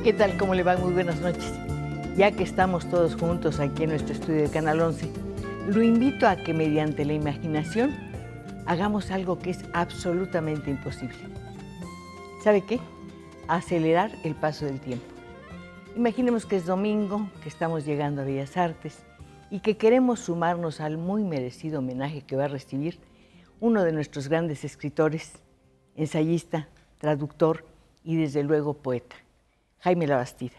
¿Qué tal? ¿Cómo le va? Muy buenas noches. Ya que estamos todos juntos aquí en nuestro estudio de Canal 11, lo invito a que mediante la imaginación hagamos algo que es absolutamente imposible. ¿Sabe qué? Acelerar el paso del tiempo. Imaginemos que es domingo, que estamos llegando a Bellas Artes y que queremos sumarnos al muy merecido homenaje que va a recibir uno de nuestros grandes escritores, ensayista, traductor y desde luego poeta, Jaime Labastida.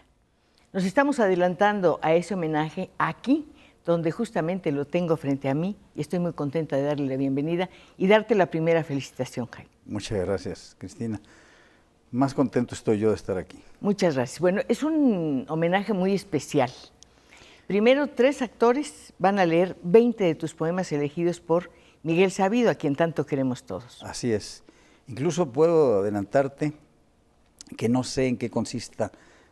Nos estamos adelantando a ese homenaje aquí, donde justamente lo tengo frente a mí, y estoy muy contenta de darle la bienvenida y darte la primera felicitación, Jaime. Muchas gracias, Cristina. Más contento estoy yo de estar aquí. Muchas gracias. Bueno, es un homenaje muy especial. Primero, 3 actores van a leer 20 de tus poemas elegidos por Miguel Sabido, a quien tanto queremos todos. Así es. Incluso puedo adelantarte que no sé en qué consista,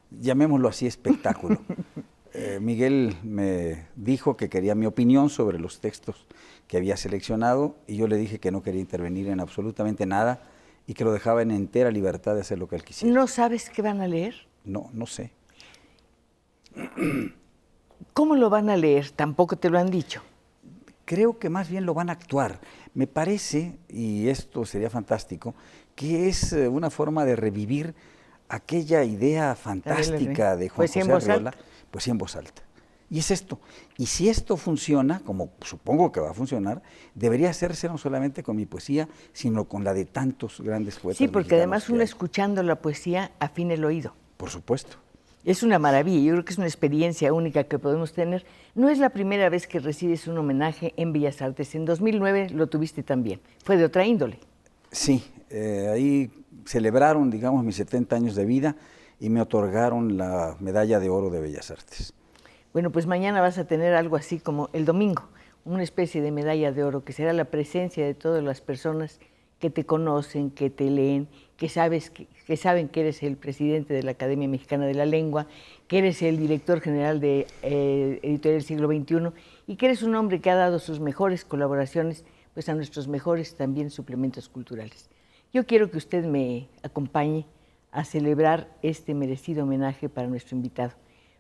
llamémoslo así, espectáculo. Miguel me dijo que quería mi opinión sobre los textos que había seleccionado y yo le dije que no quería intervenir en absolutamente nada y que lo dejaba en entera libertad de hacer lo que él quisiera. ¿No sabes qué van a leer? No, no sé. ¿Cómo lo van a leer? Tampoco te lo han dicho. Creo que más bien lo van a actuar. Me parece, y esto sería fantástico, que es una forma de revivir aquella idea fantástica de Juan José Arriola, poesía en voz alta. Y es esto. Y si esto funciona, como supongo que va a funcionar, debería hacerse no solamente con mi poesía, sino con la de tantos grandes poetas. Sí, porque además uno escuchando la poesía afina el oído. Por supuesto. Es una maravilla, yo creo que es una experiencia única que podemos tener. No es la primera vez que recibes un homenaje en Bellas Artes. En 2009 lo tuviste también. Fue de otra índole. Sí, ahí celebraron, digamos, mis 70 años de vida y me otorgaron la Medalla de Oro de Bellas Artes. Bueno, pues mañana vas a tener algo así como el domingo, una especie de medalla de oro, que será la presencia de todas las personas que te conocen, que te leen, que saben que eres el presidente de la Academia Mexicana de la Lengua, que eres el director general de Editorial Siglo XXI y que eres un hombre que ha dado sus mejores colaboraciones pues, a nuestros mejores también suplementos culturales. Yo quiero que usted me acompañe a celebrar este merecido homenaje para nuestro invitado.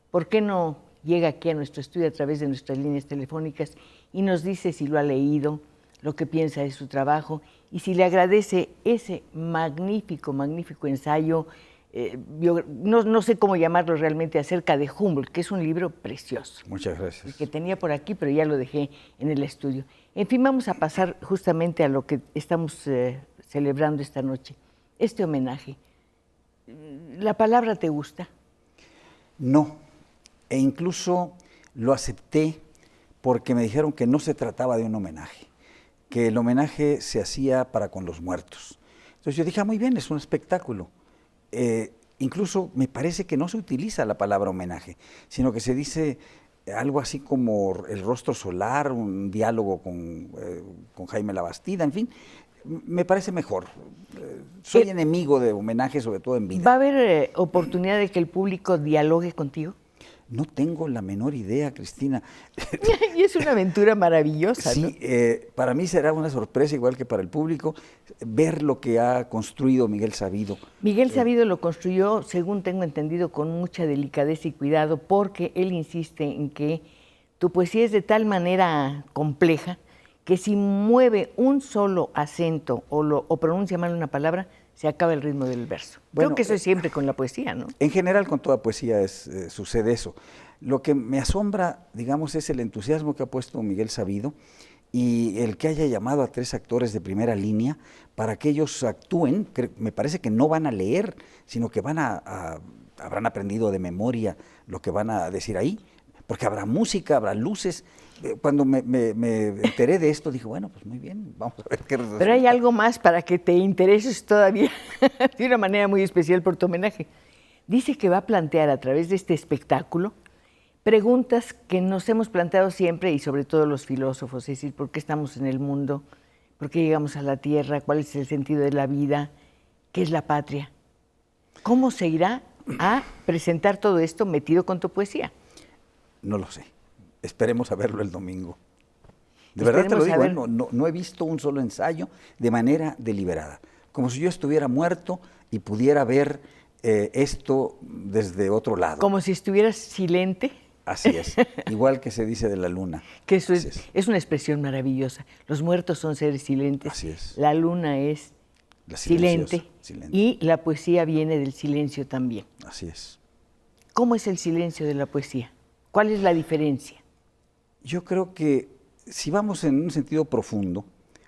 ¿Por qué no llega aquí a nuestro estudio a través de nuestras líneas telefónicas y nos dice si lo ha leído, lo que piensa de su trabajo y si le agradece ese magnífico ensayo, no sé cómo llamarlo realmente, acerca de Humboldt, que es un libro precioso. Muchas gracias. El que tenía por aquí, pero ya lo dejé en el estudio. En fin, vamos a pasar justamente a lo que estamos celebrando esta noche, este homenaje. ¿La palabra te gusta? No, e incluso lo acepté porque me dijeron que no se trataba de un homenaje, que el homenaje se hacía para con los muertos. Entonces yo dije, muy bien, es un espectáculo. Incluso me parece que no se utiliza la palabra homenaje, sino que se dice algo así como el rostro solar, un diálogo con Jaime Labastida, en fin, me parece mejor. Soy enemigo de homenaje, sobre todo en vida. ¿Va a haber oportunidad de que el público dialogue contigo? No tengo la menor idea, Cristina. Y es una aventura maravillosa, sí, ¿no? Para mí será una sorpresa, igual que para el público, ver lo que ha construido Miguel Sabido. Miguel Sabido lo construyó, según tengo entendido, con mucha delicadeza y cuidado, porque él insiste en que tu poesía es de tal manera compleja que si mueve un solo acento o pronuncia mal una palabra, se acaba el ritmo del verso. Bueno, creo que eso es siempre con la poesía, ¿no? En general, con toda poesía sucede eso. Lo que me asombra, digamos, es el entusiasmo que ha puesto Miguel Sabido y el que haya llamado a 3 actores de primera línea para que ellos actúen. Me parece que no van a leer, sino que habrán aprendido de memoria lo que van a decir ahí, porque habrá música, habrá luces. Cuando me enteré de esto, dije, bueno, pues muy bien, vamos a ver qué resulta. Pero hay algo más para que te intereses todavía de una manera muy especial por tu homenaje. Dice que va a plantear a través de este espectáculo Preguntas que nos hemos planteado siempre y sobre todo los filósofos, es decir, ¿por qué estamos en el mundo? ¿Por qué llegamos a la tierra? ¿Cuál es el sentido de la vida? ¿Qué es la patria? ¿Cómo se irá a presentar todo esto metido con tu poesía? No lo sé. Esperemos a verlo el domingo. De verdad te lo digo, no he visto un solo ensayo de manera deliberada. Como si yo estuviera muerto y pudiera ver esto desde otro lado. Como si estuvieras silente. Así es, igual que se dice de la luna. Que eso es una expresión maravillosa. Los muertos son seres silentes. Así es. La luna es silente. Y la poesía viene del silencio también. Así es. ¿Cómo es el silencio de la poesía? ¿Cuál es la diferencia? Yo creo que si vamos en un sentido profundo,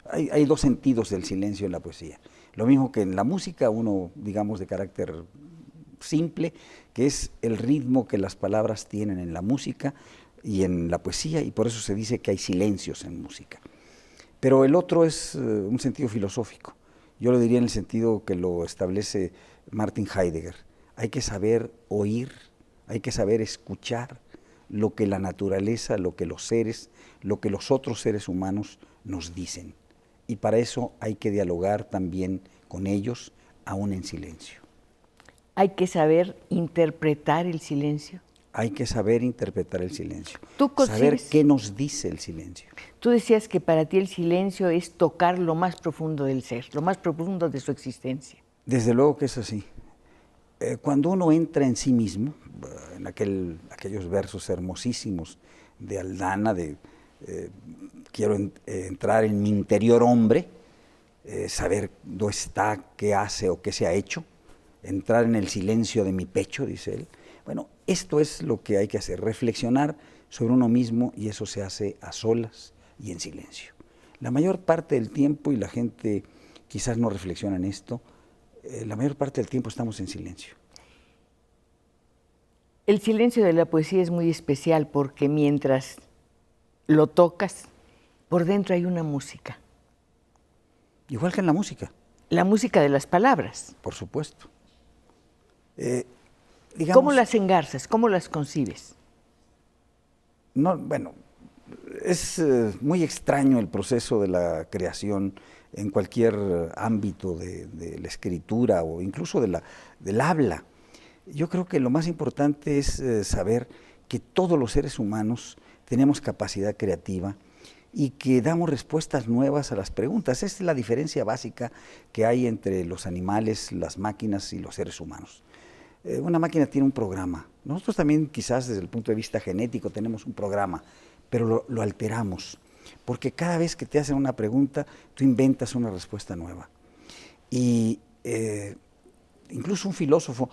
hay dos sentidos del silencio en la poesía. Lo mismo que en la música, uno, digamos, de carácter simple, que es el ritmo que las palabras tienen en la música y en la poesía, y por eso se dice que hay silencios en música. Pero el otro es un sentido filosófico. Yo lo diría en el sentido que lo establece Martin Heidegger. Hay que saber oír, hay que saber escuchar lo que la naturaleza, lo que los seres, lo que los otros seres humanos nos dicen. Y para eso hay que dialogar también con ellos, aún en silencio. Hay que saber interpretar el silencio. Hay que saber interpretar el silencio. Saber qué nos dice el silencio. Tú decías que para ti el silencio es tocar lo más profundo del ser, lo más profundo de su existencia. Desde luego que es así. Cuando uno entra en sí mismo, en aquellos versos hermosísimos de Aldana, quiero entrar en mi interior hombre, saber dónde está, qué hace o qué se ha hecho, entrar en el silencio de mi pecho, dice él. Bueno, esto es lo que hay que hacer, reflexionar sobre uno mismo, y eso se hace a solas y en silencio. La mayor parte del tiempo, y la gente quizás no reflexiona en esto, la mayor parte del tiempo estamos en silencio. El silencio de la poesía es muy especial porque mientras lo tocas, por dentro hay una música. Igual que en la música. La música de las palabras. Por supuesto. ¿Cómo las engarzas? ¿Cómo las concibes? No, bueno, es muy extraño el proceso de la creación en cualquier ámbito de la escritura o incluso del habla. Yo creo que lo más importante es saber que todos los seres humanos tenemos capacidad creativa y que damos respuestas nuevas a las preguntas. Esa es la diferencia básica que hay entre los animales, las máquinas y los seres humanos. Una máquina tiene un programa. Nosotros también quizás desde el punto de vista genético tenemos un programa, pero lo alteramos, porque cada vez que te hacen una pregunta, tú inventas una respuesta nueva. Y incluso un filósofo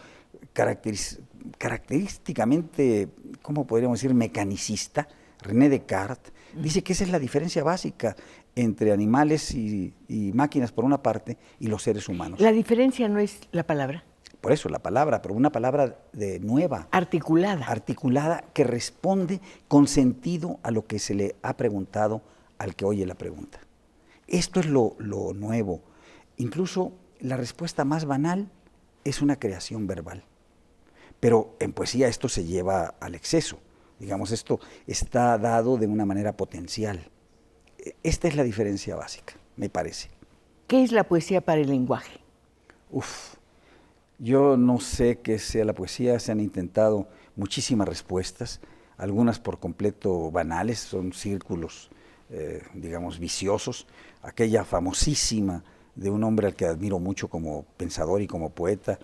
característicamente, ¿cómo podríamos decir?, mecanicista, René Descartes, dice que esa es la diferencia básica entre animales y máquinas por una parte y los seres humanos. La diferencia no es la palabra. Por eso, la palabra, pero una palabra nueva. Articulada. Articulada, que responde con sentido a lo que se le ha preguntado al que oye la pregunta. Esto es lo nuevo. Incluso la respuesta más banal es una creación verbal. Pero en poesía esto se lleva al exceso. Digamos, esto está dado de una manera potencial. Esta es la diferencia básica, me parece. ¿Qué es la poesía para el lenguaje? Yo no sé qué sea la poesía, se han intentado muchísimas respuestas, algunas por completo banales, son círculos, digamos, viciosos. Aquella famosísima de un hombre al que admiro mucho como pensador y como poeta,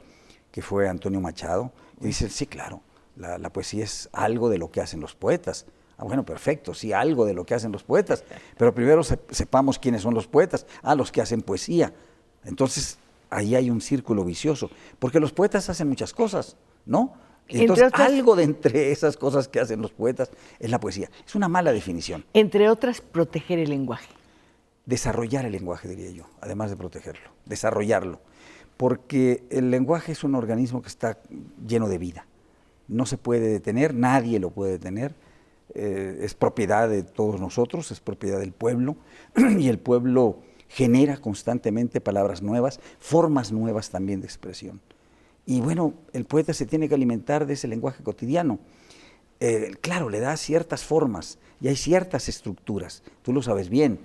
que fue Antonio Machado, que dice, sí, claro, la poesía es algo de lo que hacen los poetas. Bueno, perfecto, sí, algo de lo que hacen los poetas, pero primero sepamos quiénes son los poetas, los que hacen poesía. Entonces, ahí hay un círculo vicioso, porque los poetas hacen muchas cosas, ¿no? Entonces, algo de entre esas cosas que hacen los poetas es la poesía. Es una mala definición. Entre otras, proteger el lenguaje. Desarrollar el lenguaje, diría yo, además de protegerlo, desarrollarlo, porque el lenguaje es un organismo que está lleno de vida. No se puede detener, nadie lo puede detener, es propiedad de todos nosotros, es propiedad del pueblo, y el pueblo genera constantemente palabras nuevas, formas nuevas también de expresión. Y bueno, el poeta se tiene que alimentar de ese lenguaje cotidiano. claro, le da ciertas formas y hay ciertas estructuras. Tú lo sabes bien.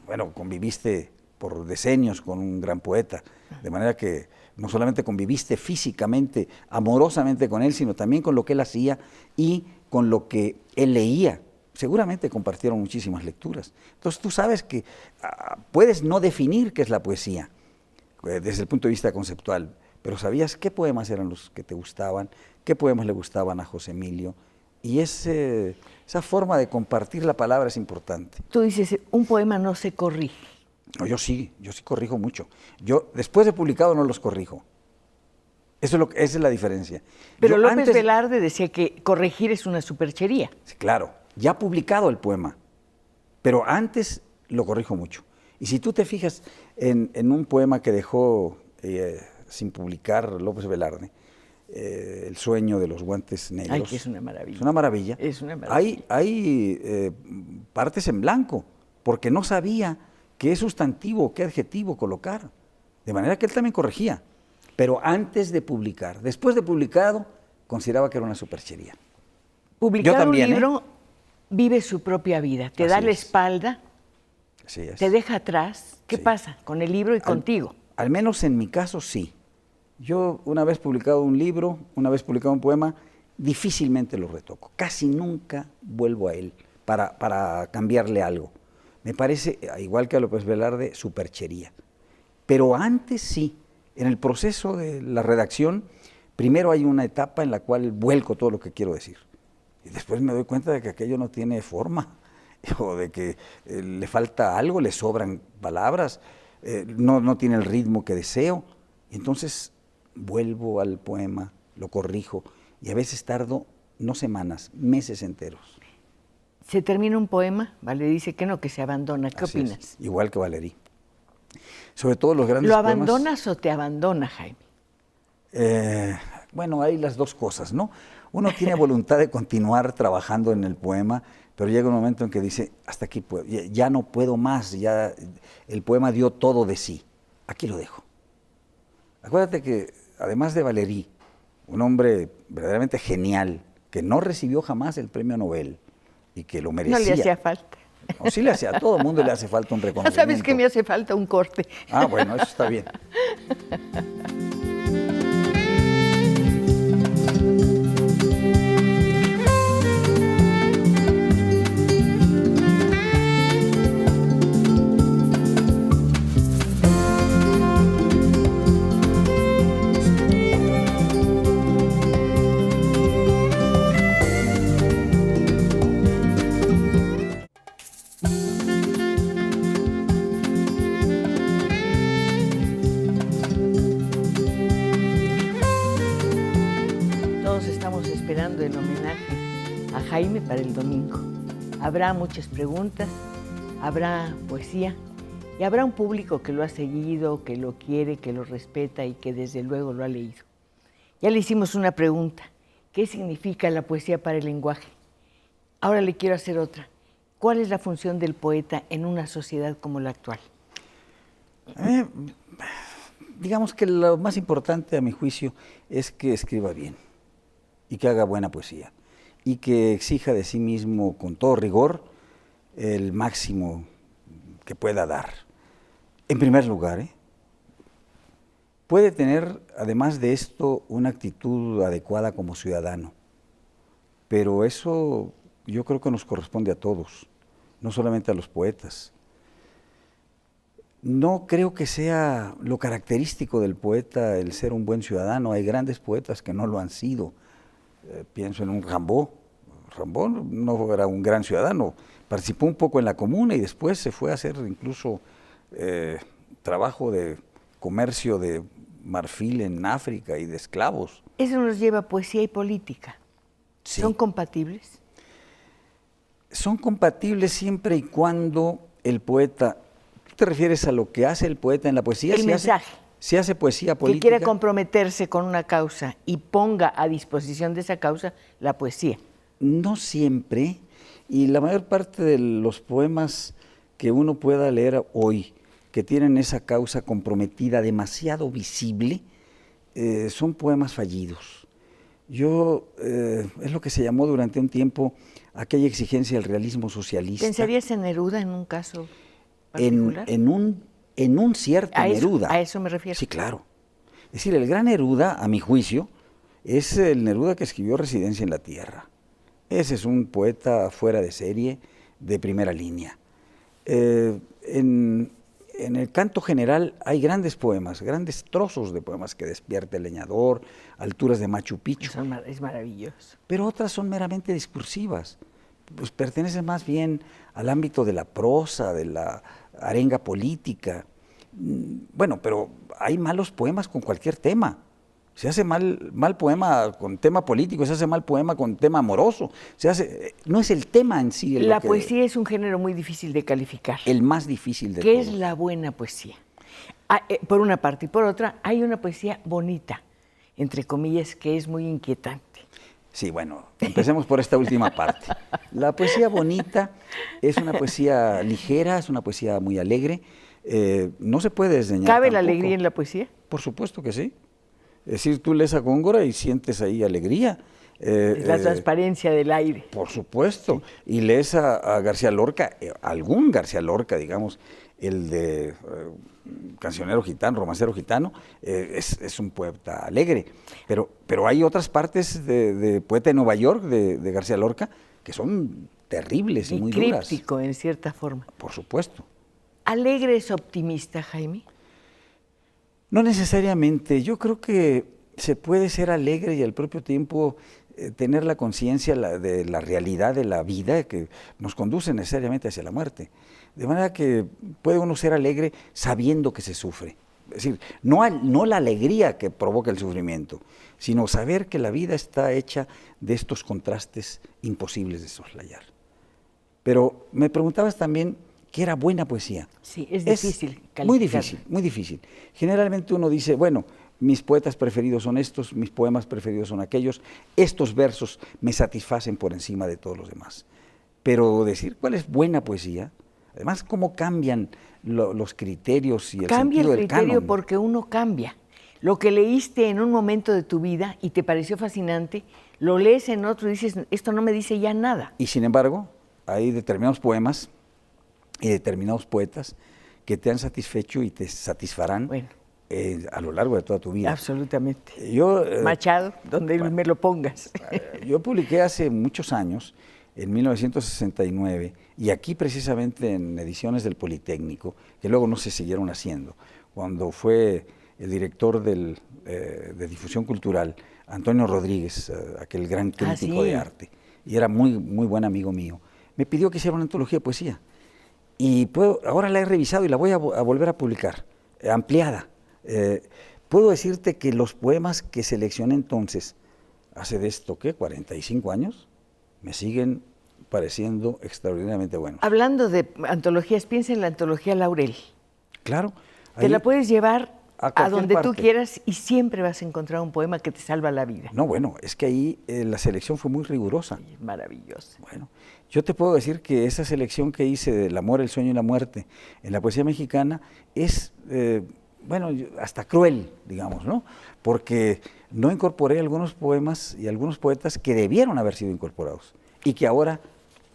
Bueno, conviviste por decenios con un gran poeta, de manera que no solamente conviviste físicamente, amorosamente con él, sino también con lo que él hacía y con lo que él leía. Seguramente compartieron muchísimas lecturas. Entonces tú sabes que puedes no definir qué es la poesía desde el punto de vista conceptual, pero sabías qué poemas eran los que te gustaban, qué poemas le gustaban a José Emilio, y esa forma de compartir la palabra es importante. Tú dices, un poema no se corrige. No, yo sí corrijo mucho. Yo, después de publicado, no los corrijo. Esa es la diferencia. Pero Yo López Velarde decía que corregir es una superchería. Sí, claro, ya publicado el poema, pero antes lo corrijo mucho. Y si tú te fijas en un poema que dejó sin publicar López Velarde, El sueño de los guantes negros. Ay, que es una maravilla. Es una maravilla. Es una maravilla. Hay partes en blanco, porque no sabía qué sustantivo, qué adjetivo colocar. De manera que él también corregía, pero antes de publicar. Después de publicado, consideraba que era una superchería. Publicar también, un libro vive su propia vida, te da la espalda, te deja atrás. ¿Qué pasa con el libro y contigo? Al menos en mi caso, sí. Yo, una vez publicado un libro, una vez publicado un poema, difícilmente lo retoco. Casi nunca vuelvo a él para cambiarle algo. Me parece, igual que a López Velarde, superchería. Pero antes sí, en el proceso de la redacción, primero hay una etapa en la cual vuelco todo lo que quiero decir. Y después me doy cuenta de que aquello no tiene forma, o de que le falta algo, le sobran palabras, no tiene el ritmo que deseo. Y entonces vuelvo al poema, lo corrijo, y a veces tardo no semanas, meses enteros. Se termina un poema, Valery dice que no, que se abandona. ¿Qué opinas? Es, igual que Valery. Sobre todo los grandes poemas. ¿Lo abandonas abandonas o te abandona, Jaime? Bueno, hay las dos cosas, ¿no? Uno tiene voluntad de continuar trabajando en el poema, pero llega un momento en que dice, hasta aquí puedo, ya no puedo más, ya el poema dio todo de sí, aquí lo dejo. Acuérdate que, además de Valery, un hombre verdaderamente genial, que no recibió jamás el premio Nobel y que lo merecía. No le hacía falta. No, sí le hacía, a todo el mundo le hace falta un reconocimiento. ¿Sabes que me hace falta un corte? Ah, bueno, eso está bien. Esperando el homenaje a Jaime para el domingo. Habrá muchas preguntas, habrá poesía y habrá un público que lo ha seguido, que lo quiere, que lo respeta y que desde luego lo ha leído. Ya le hicimos una pregunta, ¿qué significa la poesía para el lenguaje? Ahora le quiero hacer otra. ¿Cuál es la función del poeta en una sociedad como la actual? Digamos que lo más importante a mi juicio es que escriba bien y que haga buena poesía, y que exija de sí mismo con todo rigor el máximo que pueda dar. En primer lugar, puede tener, además de esto, una actitud adecuada como ciudadano, pero eso yo creo que nos corresponde a todos, no solamente a los poetas. No creo que sea lo característico del poeta el ser un buen ciudadano, hay grandes poetas que no lo han sido. Pienso en un Rimbaud. Rimbaud no era un gran ciudadano, participó un poco en la Comuna y después se fue a hacer incluso trabajo de comercio de marfil en África y de esclavos. Eso nos lleva a poesía y política. Sí. ¿Son compatibles? Son compatibles siempre y cuando el poeta, ¿tú te refieres a lo que hace el poeta en la poesía? El mensaje. Si hace poesía política. Que quiere comprometerse con una causa y ponga a disposición de esa causa la poesía. No siempre, y la mayor parte de los poemas que uno pueda leer hoy, que tienen esa causa comprometida demasiado visible, son poemas fallidos. Es lo que se llamó durante un tiempo aquella exigencia del realismo socialista. ¿Pensarías en Neruda en un caso en, particular? en un cierto Neruda. A eso me refiero. Sí, claro. Es decir, el gran Neruda, a mi juicio, es el Neruda que escribió Residencia en la Tierra. Ese es un poeta fuera de serie, de primera línea. En el canto general hay grandes poemas, grandes trozos de poemas que Despierta el leñador, Alturas de Machu Picchu. Es maravilloso. Pero otras son meramente discursivas, pues pertenecen más bien al ámbito de la prosa, de la arenga política. Bueno, pero hay malos poemas con cualquier tema. Se hace mal poema con tema político, se hace mal poema con tema amoroso. No es el tema en sí. La poesía es un género muy difícil de calificar. El más difícil de todos. ¿Qué es la buena poesía? Por una parte, y por otra, hay una poesía bonita, entre comillas, que es muy inquietante. Sí, bueno, empecemos por esta última parte. La poesía bonita es una poesía ligera, es una poesía muy alegre. No se puede desdeñar. ¿Cabe la alegría en la poesía? Por supuesto que sí. Es decir, tú lees a Góngora y sientes ahí alegría. La transparencia del aire. Por supuesto. Sí. Y lees a García Lorca, algún García Lorca, digamos, el de Cancionero Gitano, Romancero Gitano, es un poeta alegre. Pero hay otras partes de Poeta de Nueva York, de García Lorca, que son terribles y muy duras. Críptico, en cierta forma. Por supuesto. ¿Alegre es optimista, Jaime? No necesariamente. Yo creo que se puede ser alegre y al propio tiempo tener la conciencia de la realidad de la vida que nos conduce necesariamente hacia la muerte. De manera que puede uno ser alegre sabiendo que se sufre. Es decir, no la alegría que provoca el sufrimiento, sino saber que la vida está hecha de estos contrastes imposibles de soslayar. Pero me preguntabas también qué era buena poesía. Sí, es difícil. Muy difícil, muy difícil. Generalmente uno dice, bueno, mis poetas preferidos son estos, mis poemas preferidos son aquellos, estos versos me satisfacen por encima de todos los demás. Pero decir cuál es buena poesía, además cómo cambian los criterios y el sentido del canon. Cambia el criterio porque uno cambia. Lo que leíste en un momento de tu vida y te pareció fascinante, lo lees en otro y dices, esto no me dice ya nada. Y sin embargo, hay determinados poemas y determinados poetas que te han satisfecho y te satisfarán a lo largo de toda tu vida. Absolutamente. Yo, Machado, donde me lo pongas. Yo publiqué hace muchos años, en 1969, y aquí precisamente en ediciones del Politécnico, que luego no se siguieron haciendo, cuando fue el director de difusión cultural, Antonio Rodríguez, aquel gran crítico de arte, y era muy, muy buen amigo mío, me pidió que hiciera una antología de poesía. Y ahora la he revisado y la voy a volver a publicar, ampliada. Puedo decirte que los poemas que seleccioné entonces, hace de esto, ¿qué? 45 años, me siguen pareciendo extraordinariamente buenos. Hablando de antologías, piensa en la antología Laurel. Claro. Te la puedes llevar a donde parte. Tú quieras y siempre vas a encontrar un poema que te salva la vida. No, bueno, es que ahí la selección fue muy rigurosa. Sí, maravillosa. Bueno, yo te puedo decir que esa selección que hice del amor, el sueño y la muerte en la poesía mexicana es, bueno, hasta cruel, digamos, ¿no? Porque no incorporé algunos poemas y algunos poetas que debieron haber sido incorporados y que ahora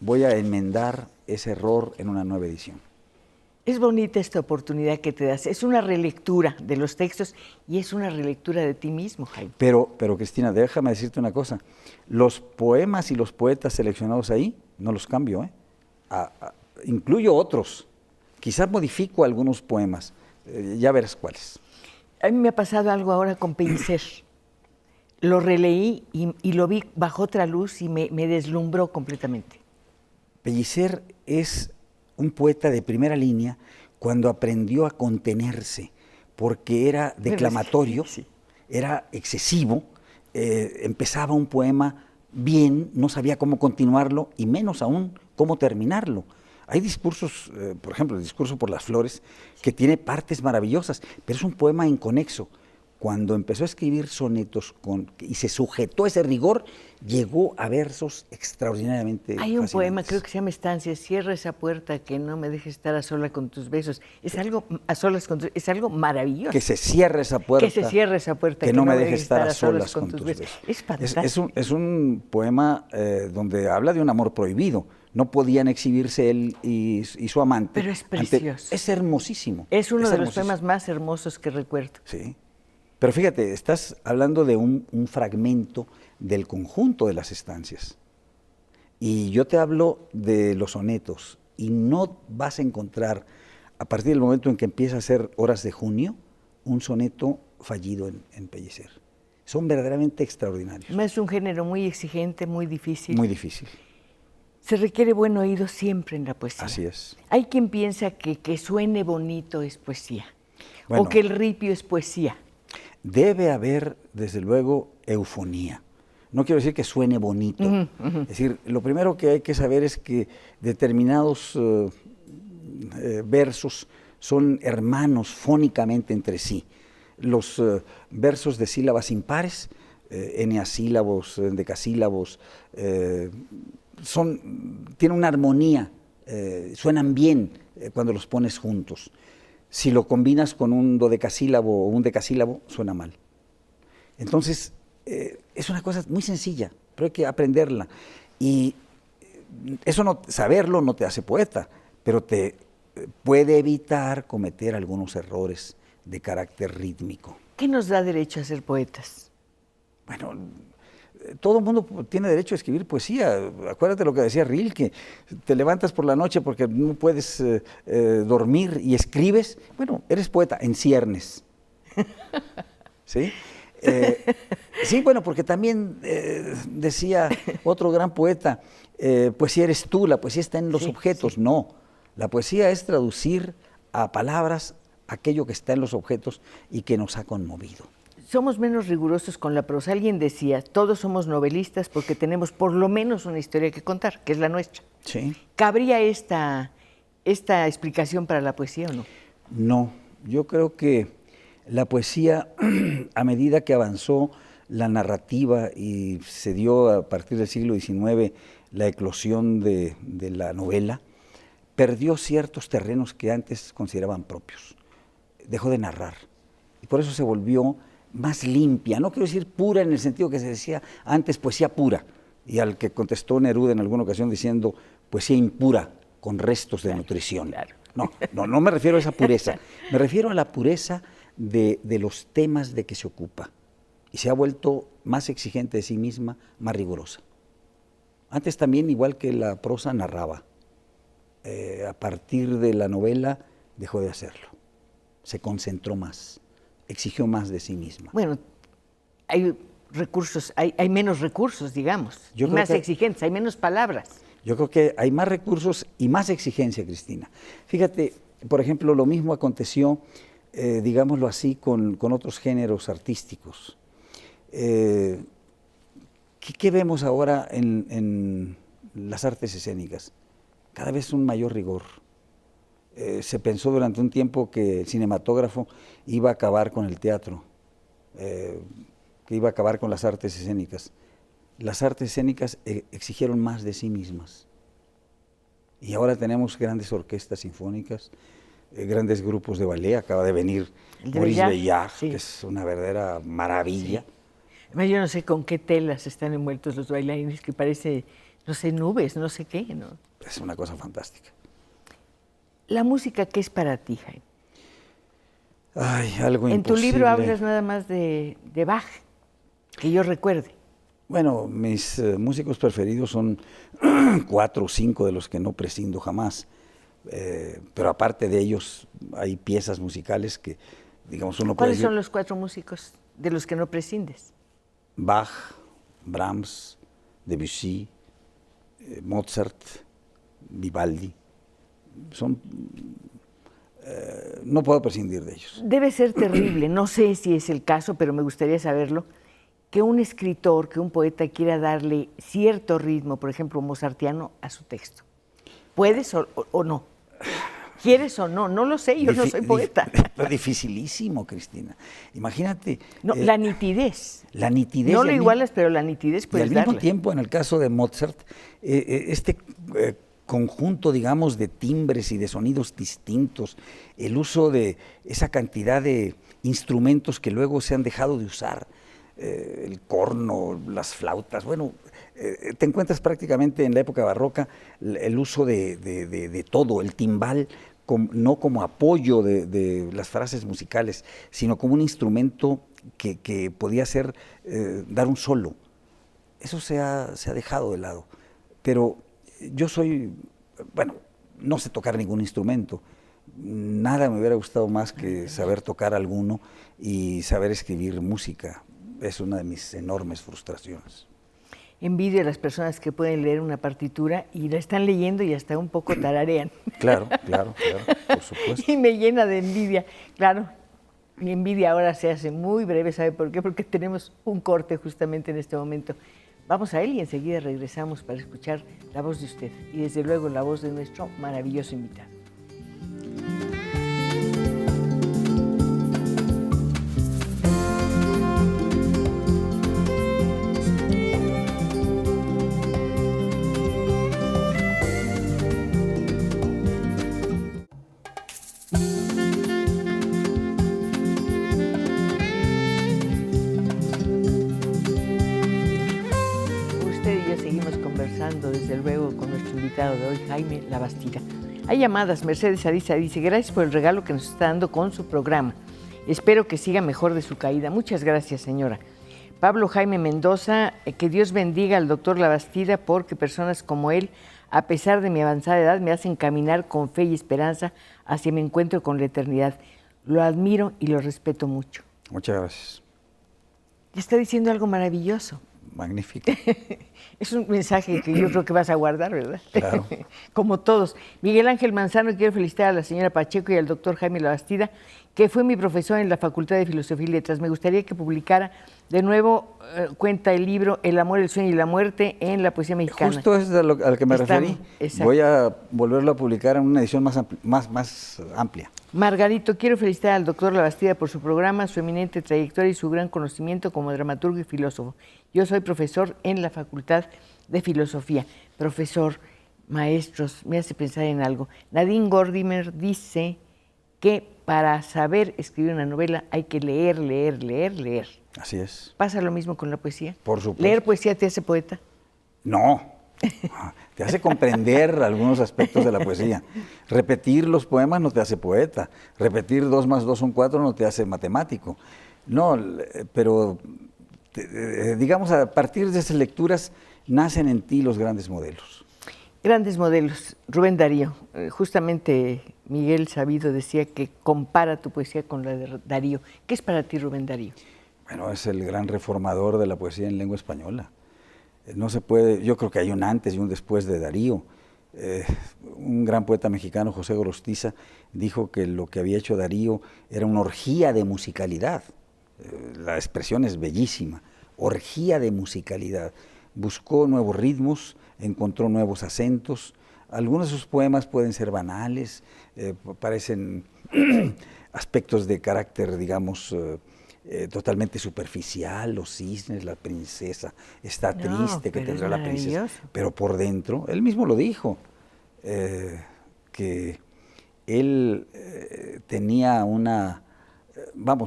voy a enmendar ese error en una nueva edición. Es bonita esta oportunidad que te das. Es una relectura de los textos y es una relectura de ti mismo, Jaime. Pero Cristina, déjame decirte una cosa. Los poemas y los poetas seleccionados ahí, no los cambio, incluyo otros. Quizás modifico algunos poemas. Ya verás cuáles. A mí me ha pasado algo ahora con Pellicer. Lo releí y lo vi bajo otra luz y me deslumbró completamente. Pellicer es un poeta de primera línea cuando aprendió a contenerse, porque era declamatorio, sí. Era excesivo, empezaba un poema bien, no sabía cómo continuarlo y menos aún cómo terminarlo. Hay discursos, por ejemplo, el discurso por las flores, que tiene partes maravillosas, pero es un poema inconexo. cuando empezó a escribir sonetos y se sujetó a ese rigor, llegó a versos extraordinariamente Hay un poema, fascinantes. creo que se llama Estancia, cierra esa puerta que no me dejes estar a solas con tus besos. Es algo, a solas con es algo maravilloso. Que se cierre esa puerta. Que se cierre esa puerta. Que no me dejes estar a solas con tus besos. Es fantástico. Es un poema donde habla de un amor prohibido. No podían exhibirse él y su amante. Pero es precioso. Es hermosísimo. Es uno de los poemas más hermosos que recuerdo. Sí. Pero fíjate, estás hablando de un fragmento del conjunto de las estancias. Y yo te hablo de los sonetos, y no vas a encontrar, a partir del momento en que empieza a ser Horas de Junio, un soneto fallido en Pellicer. Son verdaderamente extraordinarios. Es un género muy exigente, muy difícil. Muy difícil. Se requiere buen oído siempre en la poesía. Así es. Hay quien piensa que suene bonito es poesía, Bueno, o que el ripio es poesía. Debe haber, desde luego, eufonía. No quiero decir que suene bonito. Es decir, lo primero que hay que saber es que determinados versos son hermanos fónicamente entre sí. Los versos de sílabas impares, eneasílabos, endecasílabos, tienen una armonía, suenan bien cuando los pones juntos. Si lo combinas con un dodecasílabo o un decasílabo, suena mal. Entonces, es una cosa muy sencilla, pero hay que aprenderla. Y eso saberlo no te hace poeta, pero te puede evitar cometer algunos errores de carácter rítmico. ¿Qué nos da derecho a ser poetas? Bueno, todo el mundo tiene derecho a escribir poesía. Acuérdate lo que decía Rilke, te levantas por la noche porque no puedes dormir y escribes. Bueno, eres poeta en ciernes. ¿Sí? Sí, bueno, porque también decía otro gran poeta, poesía eres tú, la poesía está en los objetos. Sí. No, la poesía es traducir a palabras aquello que está en los objetos y que nos ha conmovido. Somos menos rigurosos con la prosa. Alguien decía, todos somos novelistas porque tenemos por lo menos una historia que contar, que es la nuestra. Sí. ¿Cabría esta explicación para la poesía o no? No, yo creo que la poesía, a medida que avanzó la narrativa y se dio a partir del siglo XIX la eclosión de la novela, perdió ciertos terrenos que antes consideraban propios. Dejó de narrar y por eso se volvió más limpia. No quiero decir pura en el sentido que se decía antes poesía pura, y al que contestó Neruda en alguna ocasión diciendo poesía impura con restos de nutrición. Claro. No me refiero a esa pureza, me refiero a la pureza de los temas de que se ocupa, y se ha vuelto más exigente de sí misma, más rigurosa. Antes también, igual que la prosa, narraba. A partir de la novela dejó de hacerlo, se concentró más, exigió más de sí misma. Bueno, hay recursos, hay menos recursos, digamos, más exigentes, hay menos palabras. Yo creo que hay más recursos y más exigencia, Cristina. Fíjate, por ejemplo, lo mismo aconteció, digámoslo así, con otros géneros artísticos. ¿Qué vemos ahora en las artes escénicas? Cada vez un mayor rigor. Se pensó durante un tiempo que el cinematógrafo iba a acabar con el teatro, que iba a acabar con las artes escénicas. Las artes escénicas exigieron más de sí mismas. Y ahora tenemos grandes orquestas sinfónicas, grandes grupos de ballet. Acaba de venir Maurice Béjart, sí, que es una verdadera maravilla. Sí. Yo no sé con qué telas están envueltos los bailarines, que parece, no sé, nubes, no sé qué, ¿no? Es una cosa fantástica. ¿La música qué es para ti, Jaime? Ay, algo imposible. En tu libro hablas nada más de Bach, que yo recuerde. Bueno, mis músicos preferidos son 4 o 5 de los que no prescindo jamás, pero aparte de ellos hay piezas musicales que, digamos, uno puede decir... ¿Cuáles son los 4 músicos de los que no prescindes? Bach, Brahms, Debussy, Mozart, Vivaldi. No puedo prescindir de ellos. Debe ser terrible, no sé si es el caso, pero me gustaría saberlo, que un escritor, que un poeta quiera darle cierto ritmo, por ejemplo, mozartiano, a su texto. ¿Puedes o no? ¿Quieres o no? No lo sé, yo no soy poeta. Pero dificilísimo, Cristina. Imagínate. No, la nitidez. La nitidez. No lo igualas, pero la nitidez puedes darla. Y al mismo darla. tiempo, en el caso de Mozart, este conjunto, digamos, de timbres y de sonidos distintos, el uso de esa cantidad de instrumentos que luego se han dejado de usar, el corno, las flautas, bueno, te encuentras prácticamente en la época barroca el uso de todo, el timbal, no como apoyo de las frases musicales, sino como un instrumento que podía ser, dar un solo. Eso se ha dejado de lado. Pero yo bueno, no sé tocar ningún instrumento. Nada me hubiera gustado más que saber tocar alguno y saber escribir música. Es una de mis enormes frustraciones. Envidio a las personas que pueden leer una partitura y la están leyendo y hasta un poco tararean. Claro, por supuesto. Y me llena de envidia. Claro, mi envidia ahora se hace muy breve, ¿sabe por qué? Porque tenemos un corte justamente en este momento. Vamos a él y enseguida regresamos para escuchar la voz de usted y desde luego la voz de nuestro maravilloso invitado. Desde luego con nuestro invitado de hoy, Jaime Labastida. Hay llamadas. Mercedes Ariza dice: gracias por el regalo que nos está dando con su programa. Espero que siga mejor de su caída. Muchas gracias, señora. Pablo Jaime Mendoza, que Dios bendiga al doctor Labastida, porque personas como él, a pesar de mi avanzada edad, me hacen caminar con fe y esperanza hacia mi encuentro con la eternidad. Lo admiro y lo respeto mucho. Muchas gracias. Está diciendo algo maravilloso. Magnífico. Es un mensaje que yo creo que vas a guardar, ¿verdad? Claro. Como todos. Miguel Ángel Manzano, quiero felicitar a la señora Pacheco y al doctor Jaime Labastida, que fue mi profesor en la Facultad de Filosofía y Letras. Me gustaría que publicara de nuevo, cuenta el libro El amor, el sueño y la muerte en la poesía mexicana. Justo es al que me referí. Exacto. Voy a volverlo a publicar en una edición más amplia. Margarito, quiero felicitar al doctor Labastida por su programa, su eminente trayectoria y su gran conocimiento como dramaturgo y filósofo. Yo soy profesor en la Facultad de Filosofía. Profesor, maestros, me hace pensar en algo. Nadine Gordimer dice que para saber escribir una novela hay que leer, leer, leer, leer. Así es. ¿Pasa lo mismo con la poesía? Por supuesto. ¿Leer poesía te hace poeta? No. Te hace comprender algunos aspectos de la poesía. Repetir los poemas no te hace poeta. Repetir 2 más 2 son 4 no te hace matemático. No, pero digamos, a partir de esas lecturas nacen en ti los grandes modelos. Grandes modelos. Rubén Darío. Justamente Miguel Sabido decía que compara tu poesía con la de Darío. ¿Qué es para ti Rubén Darío? Bueno, es el gran reformador de la poesía en lengua española. No se puede, yo creo que hay un antes y un después de Darío. Un gran poeta mexicano, José Gorostiza, dijo que lo que había hecho Darío era una orgía de musicalidad. La expresión es bellísima, orgía de musicalidad. Buscó nuevos ritmos, encontró nuevos acentos. Algunos de sus poemas pueden ser banales, parecen aspectos de carácter, digamos, totalmente superficial, los cisnes, la princesa, está triste que tendrá la princesa, pero por dentro, él mismo lo dijo, que él tenía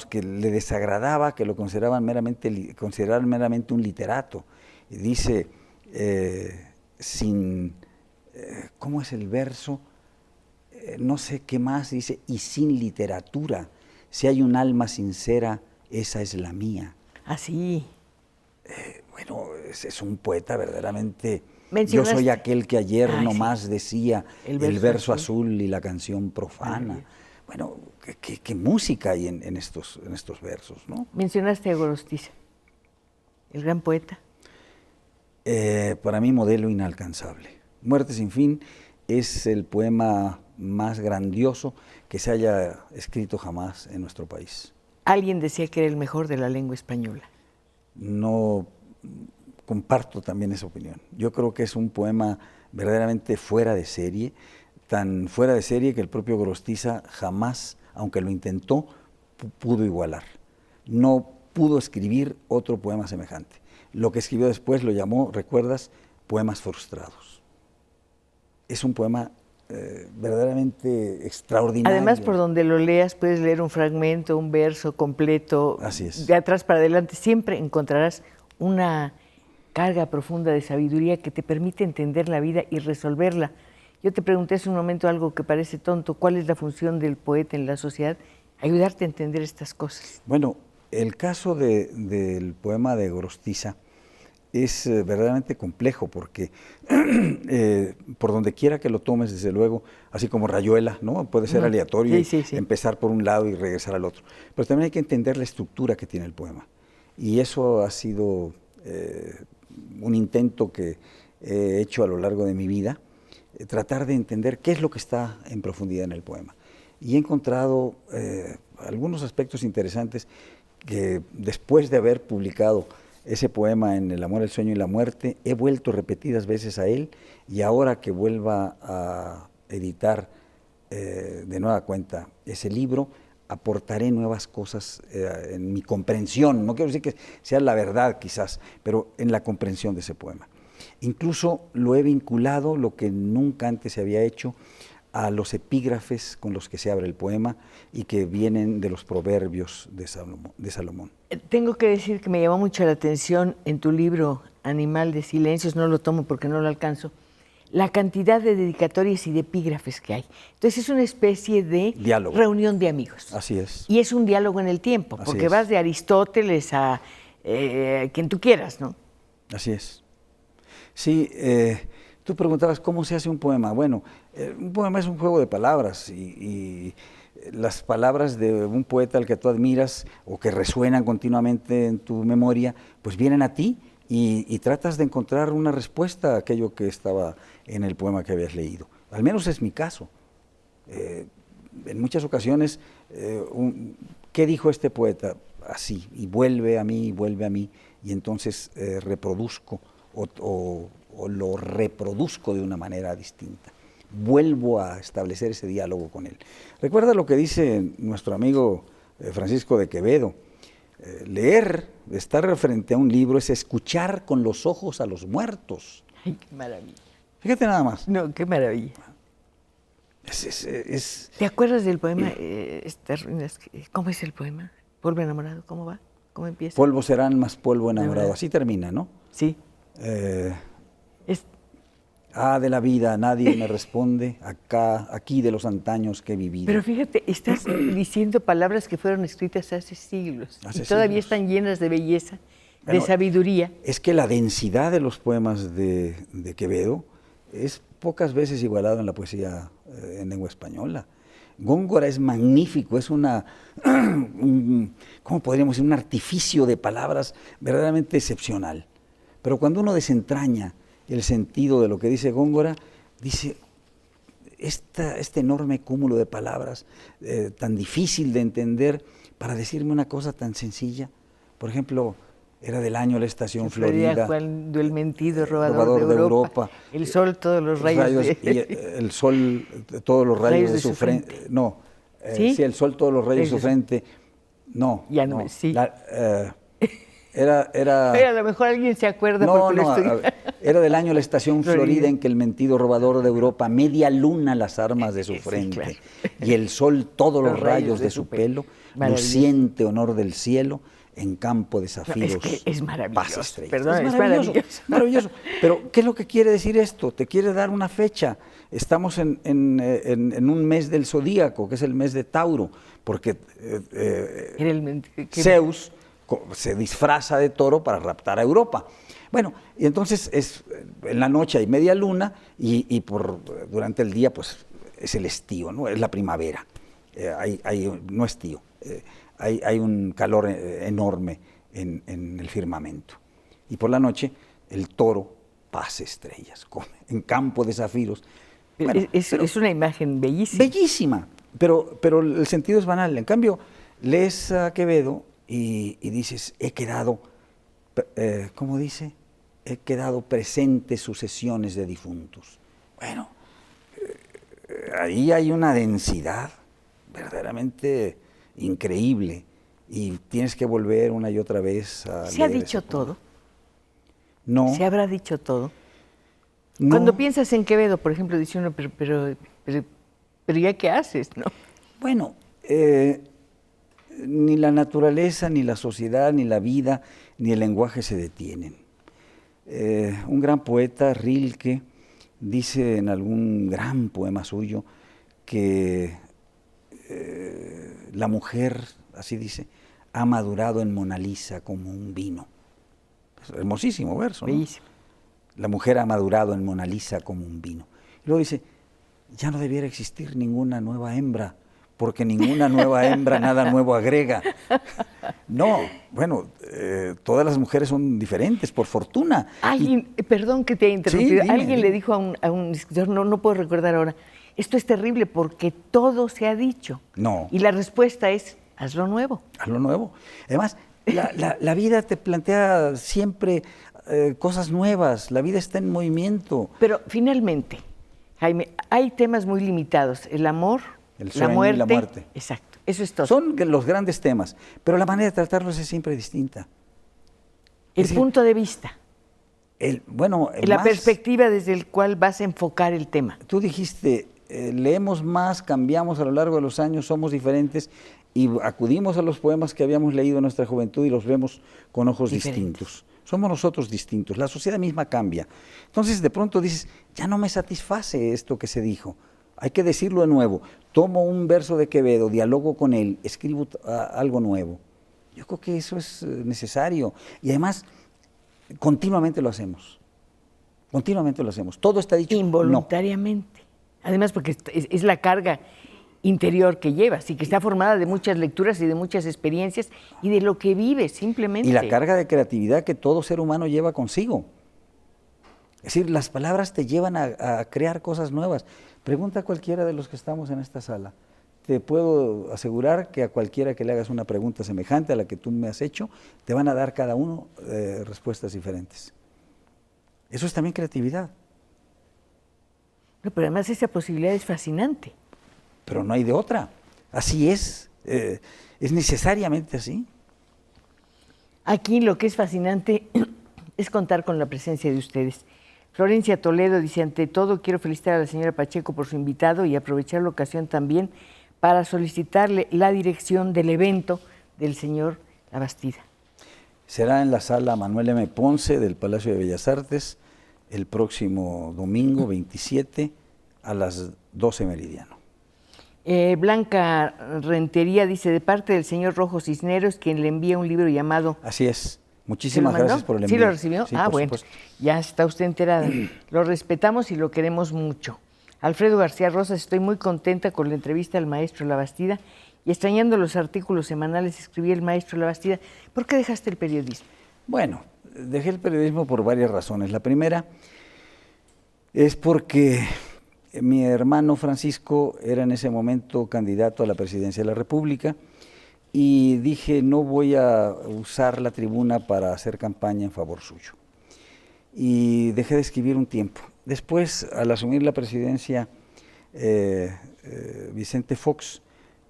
que le desagradaba que lo consideraran meramente un literato. Y dice, ¿cómo es el verso? No sé qué más, dice, y sin literatura, si hay un alma sincera, esa es la mía. Así. Bueno, es un poeta verdaderamente. Yo soy aquel que ayer nomás decía el verso azul y la canción profana. Bueno, qué música hay en estos versos, ¿no? Mencionaste a Gorostiza, el gran poeta. Para mí, modelo inalcanzable. Muerte sin fin es el poema más grandioso que se haya escrito jamás en nuestro país. Alguien decía que era el mejor de la lengua española. No comparto también esa opinión. Yo creo que es un poema verdaderamente fuera de serie. tan fuera de serie que el propio Gorostiza jamás, aunque lo intentó, pudo igualar. No pudo escribir otro poema semejante. Lo que escribió después lo llamó, ¿recuerdas?, Poemas frustrados. Es un poema verdaderamente extraordinario. Además, por donde lo leas, puedes leer un fragmento, un verso completo. Así es. De atrás para adelante siempre encontrarás una carga profunda de sabiduría que te permite entender la vida y resolverla. Yo te pregunté hace un momento algo que parece tonto. ¿Cuál es la función del poeta en la sociedad? Ayudarte a entender estas cosas. Bueno, el caso del poema de Gorostiza es verdaderamente complejo porque por donde quiera que lo tomes, desde luego, así como Rayuela, ¿no? Puede ser aleatorio, sí. empezar por un lado y regresar al otro. Pero también hay que entender la estructura que tiene el poema. Y eso ha sido un intento que he hecho a lo largo de mi vida, tratar de entender qué es lo que está en profundidad en el poema. Y he encontrado algunos aspectos interesantes que después de haber publicado ese poema en El amor, el sueño y la muerte, he vuelto repetidas veces a él, y ahora que vuelva a editar de nueva cuenta ese libro, aportaré nuevas cosas en mi comprensión. No quiero decir que sea la verdad quizás, pero en la comprensión de ese poema. Incluso lo he vinculado, lo que nunca antes se había hecho, a los epígrafes con los que se abre el poema y que vienen de los proverbios de Salomón. Tengo que decir que me llamó mucho la atención en tu libro Animal de Silencios, no lo tomo porque no lo alcanzo, la cantidad de dedicatorias y de epígrafes que hay. Entonces es una especie de diálogo, reunión de amigos. Así es. Y es un diálogo en el tiempo, porque vas de Aristóteles a quien tú quieras, ¿no? Así es. Sí, tú preguntabas cómo se hace un poema. Bueno, un poema es un juego de palabras y las palabras de un poeta al que tú admiras o que resuenan continuamente en tu memoria, pues vienen a ti y tratas de encontrar una respuesta a aquello que estaba en el poema que habías leído. Al menos es mi caso. En muchas ocasiones, ¿qué dijo este poeta? Así, y vuelve a mí, y entonces reproduzco o lo reproduzco de una manera distinta. Vuelvo a establecer ese diálogo con él. Recuerda lo que dice nuestro amigo Francisco de Quevedo: leer, estar frente a un libro, es escuchar con los ojos a los muertos. Ay, qué maravilla. Fíjate nada más. No, qué maravilla. ¿Te acuerdas del poema Estas ruinas? ¿Cómo es el poema? ¿Polvo enamorado? ¿Cómo va? ¿Cómo empieza? Polvo serán más polvo enamorado. Así termina, ¿no? Sí. De la vida nadie me responde, aquí de los antaños que he vivido. Pero fíjate, estás diciendo palabras que fueron escritas hace siglos y todavía están llenas de belleza, de sabiduría. Es que la densidad de los poemas de Quevedo es pocas veces igualado en la poesía en lengua española. Góngora es magnífico, es ¿cómo podríamos decir? Un artificio de palabras verdaderamente excepcional. Pero cuando uno desentraña el sentido de lo que dice Góngora, dice, este enorme cúmulo de palabras, tan difícil de entender, para decirme una cosa tan sencilla. Por ejemplo, era del año la estación Florida. Cuando el mentido robador de Europa. El sol, todos los rayos el sol, todos los rayos de su frente. No, ¿sí? El sol, todos los rayos de su frente. No. Ya no, sí. Era a lo mejor alguien se acuerda. Era del año la estación Florida en que el mentido robador de Europa media luna las armas de su frente, claro. Y el sol todos los rayos de su pelo, luciente honor del cielo, en campo de zafiros. Es maravilloso. Perdón, es maravilloso. Pero, ¿qué es lo que quiere decir esto? Te quiere dar una fecha. Estamos en un mes del zodíaco, que es el mes de Tauro, porque Zeus se disfraza de toro para raptar a Europa. Bueno, y entonces en la noche hay media luna y durante el día pues es el estío, ¿no? Es la primavera. No estío. Hay un calor enorme en el firmamento. Y por la noche el toro pasa estrellas, en campo de zafiros. Bueno, es una imagen bellísima. Bellísima, pero el sentido es banal. En cambio, lees a Quevedo y dices, he quedado, ¿cómo dice? He quedado presente sucesiones de difuntos. Bueno, ahí hay una densidad verdaderamente increíble y tienes que volver una y otra vez a ¿Se ha leer dicho ese poema. todo? No. ¿Se habrá dicho todo? No. Cuando piensas en Quevedo, por ejemplo, dice uno, pero ¿ya qué haces, no? Bueno, ni la naturaleza, ni la sociedad, ni la vida, ni el lenguaje se detienen. Un gran poeta, Rilke, dice en algún gran poema suyo que la mujer, así dice, ha madurado en Mona Lisa como un vino. Es hermosísimo verso, ¿no? Bellísimo. La mujer ha madurado en Mona Lisa como un vino. Y luego dice, ya no debiera existir ninguna nueva hembra, porque ninguna nueva hembra nada nuevo agrega. No, bueno, todas las mujeres son diferentes, por fortuna. Alguien, perdón que te haya interrumpido, dime, alguien dime. le dijo a un escritor, no puedo recordar ahora, esto es terrible porque todo se ha dicho. No. Y la respuesta es, hazlo nuevo. Hazlo nuevo. Además, la vida te plantea siempre cosas nuevas, la vida está en movimiento. Pero finalmente, Jaime, hay temas muy limitados, el amor, El la sueño y muerte. la muerte. Exacto, eso es todo. Son los grandes temas, pero la manera de tratarlos es siempre distinta. El Es decir, punto de vista, Bueno, la más, perspectiva desde el cual vas a enfocar el tema. tú dijiste, leemos más, cambiamos a lo largo de los años, somos diferentes y acudimos a los poemas que habíamos leído en nuestra juventud y los vemos con ojos distintos. Somos nosotros distintos, la sociedad misma cambia. Entonces de pronto dices, ya no me satisface esto que se dijo, hay que decirlo de nuevo. Tomo un verso de Quevedo, dialogo con él, escribo algo nuevo. Yo creo que eso es necesario y además continuamente lo hacemos. Continuamente lo hacemos. Todo está dicho. Involuntariamente. Además, porque es la carga interior que llevas y que está formada de muchas lecturas y de muchas experiencias y de lo que vives simplemente. Y la carga de creatividad que todo ser humano lleva consigo. Es decir, las palabras te llevan a crear cosas nuevas. Pregunta a cualquiera de los que estamos en esta sala. Te puedo asegurar que a cualquiera que le hagas una pregunta semejante a la que tú me has hecho, te van a dar cada uno respuestas diferentes. Eso es también creatividad. No, pero además esa posibilidad es fascinante. Pero no hay de otra. Así es necesariamente así. Aquí lo que es fascinante es contar con la presencia de ustedes. Florencia Toledo dice, ante todo quiero felicitar a la señora Pacheco por su invitado y aprovechar la ocasión también para solicitarle la dirección del evento del señor Labastida. Será en la sala Manuel M. Ponce del Palacio de Bellas Artes el próximo domingo 27 a las 12 meridiano. Blanca Rentería dice, de parte del señor Rojo Cisneros, quien le envía un libro llamado... Así es. ¿Se Muchísimas lo mandó? gracias por el envío. ¿Sí lo recibió? Sí, Ah, por bueno, supuesto. ya está usted enterada. Lo respetamos y lo queremos mucho. Alfredo García Rosas, estoy muy contenta con la entrevista al maestro Labastida y extrañando los artículos semanales escribí el maestro Labastida. ¿Por qué dejaste el periodismo? Bueno, dejé el periodismo por varias razones. La primera es porque mi hermano Francisco era en ese momento candidato a la presidencia de la República y dije, no voy a usar la tribuna para hacer campaña en favor suyo. Y dejé de escribir un tiempo. Después, al asumir la presidencia Vicente Fox,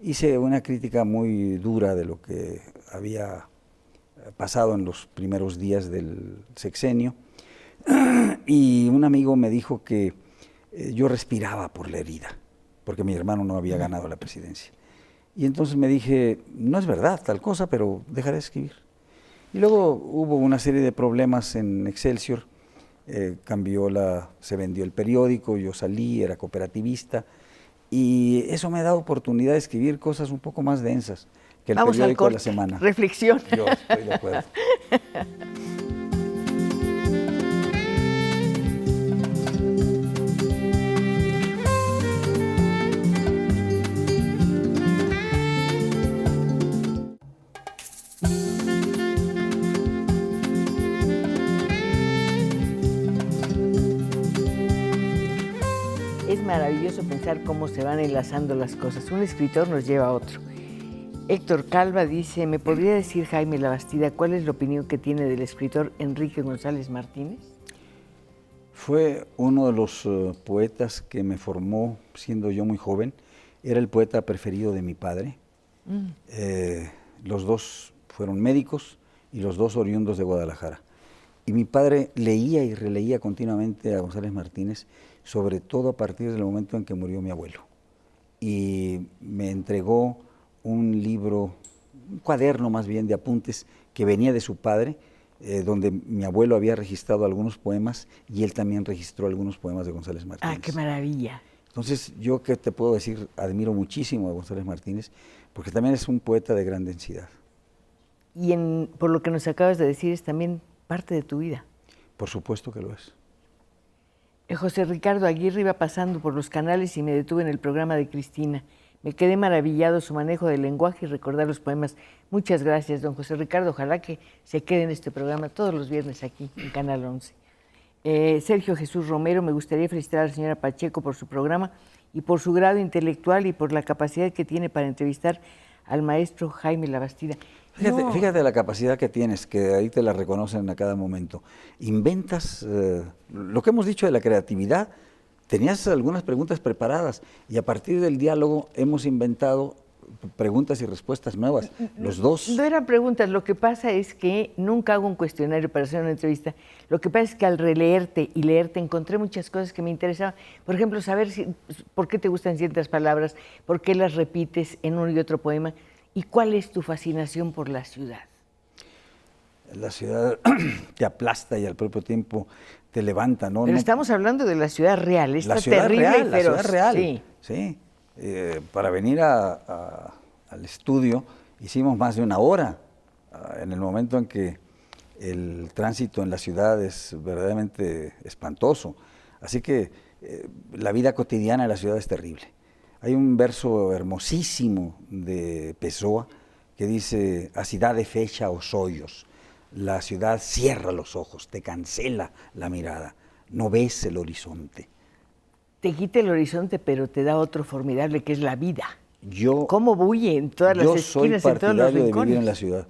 hice una crítica muy dura de lo que había pasado en los primeros días del sexenio, y un amigo me dijo que yo respiraba por la herida, porque mi hermano no había ganado la presidencia. Y entonces me dije, no es verdad tal cosa, pero dejaré de escribir. Y luego hubo una serie de problemas en Excelsior, se vendió el periódico, yo salí, era cooperativista, y eso me da oportunidad de escribir cosas un poco más densas que el Vamos al periódico de la corte. semana. Reflexión. Yo estoy de acuerdo. Es maravilloso pensar cómo se van enlazando las cosas. Un escritor nos lleva a otro. Héctor Calva dice, ¿me podría decir, Jaime Labastida, cuál es la opinión que tiene del escritor Enrique González Martínez? Fue uno de los poetas que me formó siendo yo muy joven. Era el poeta preferido de mi padre. Los dos fueron médicos y los dos oriundos de Guadalajara. Y mi padre leía y releía continuamente a González Martínez, sobre todo a partir del momento en que murió mi abuelo. Y me entregó un libro, un cuaderno más bien de apuntes que venía de su padre, donde mi abuelo había registrado algunos poemas y él también registró algunos poemas de González Martínez. Ah, qué maravilla. Entonces, yo, ¿qué te puedo decir? Admiro muchísimo a González Martínez, porque también es un poeta de gran densidad. Y por lo que nos acabas de decir, es también parte de tu vida. Por supuesto que lo es. José Ricardo Aguirre iba pasando por los canales y me detuve en el programa de Cristina. Me quedé maravillado su manejo del lenguaje y recordar los poemas. Muchas gracias, don José Ricardo. Ojalá que se quede en este programa todos los viernes aquí en Canal 11. Sergio Jesús Romero, me gustaría felicitar a la señora Pacheco por su programa y por su grado intelectual y por la capacidad que tiene para entrevistar al maestro Jaime Labastida. Fíjate la capacidad que tienes, que ahí te la reconocen a cada momento. Inventas, lo que hemos dicho de la creatividad, tenías algunas preguntas preparadas y a partir del diálogo hemos inventado preguntas y respuestas nuevas, los dos. No eran preguntas, lo que pasa es que nunca hago un cuestionario para hacer una entrevista. Lo que pasa es que al releerte y leerte encontré muchas cosas que me interesaban. Por ejemplo, saber por qué te gustan ciertas palabras, por qué las repites en uno y otro poema y cuál es tu fascinación por la ciudad. La ciudad te aplasta y al propio tiempo te levanta, ¿no? Pero estamos hablando de la ciudad real, esta la ciudad terrible real, y feroz. La ciudad real, sí. Sí. Para venir al estudio hicimos más de una hora, en el momento en que el tránsito en la ciudad es verdaderamente espantoso. Así que la vida cotidiana de la ciudad es terrible. Hay un verso hermosísimo de Pessoa que dice: a cidade fecha os olhos, la ciudad cierra los ojos, te cancela la mirada, no ves el horizonte. Te quita el horizonte, pero te da otro formidable que es la vida. Yo, ¿cómo bulle en todas las esquinas, en todos los rincones? Yo soy partidario de vivir en la ciudad.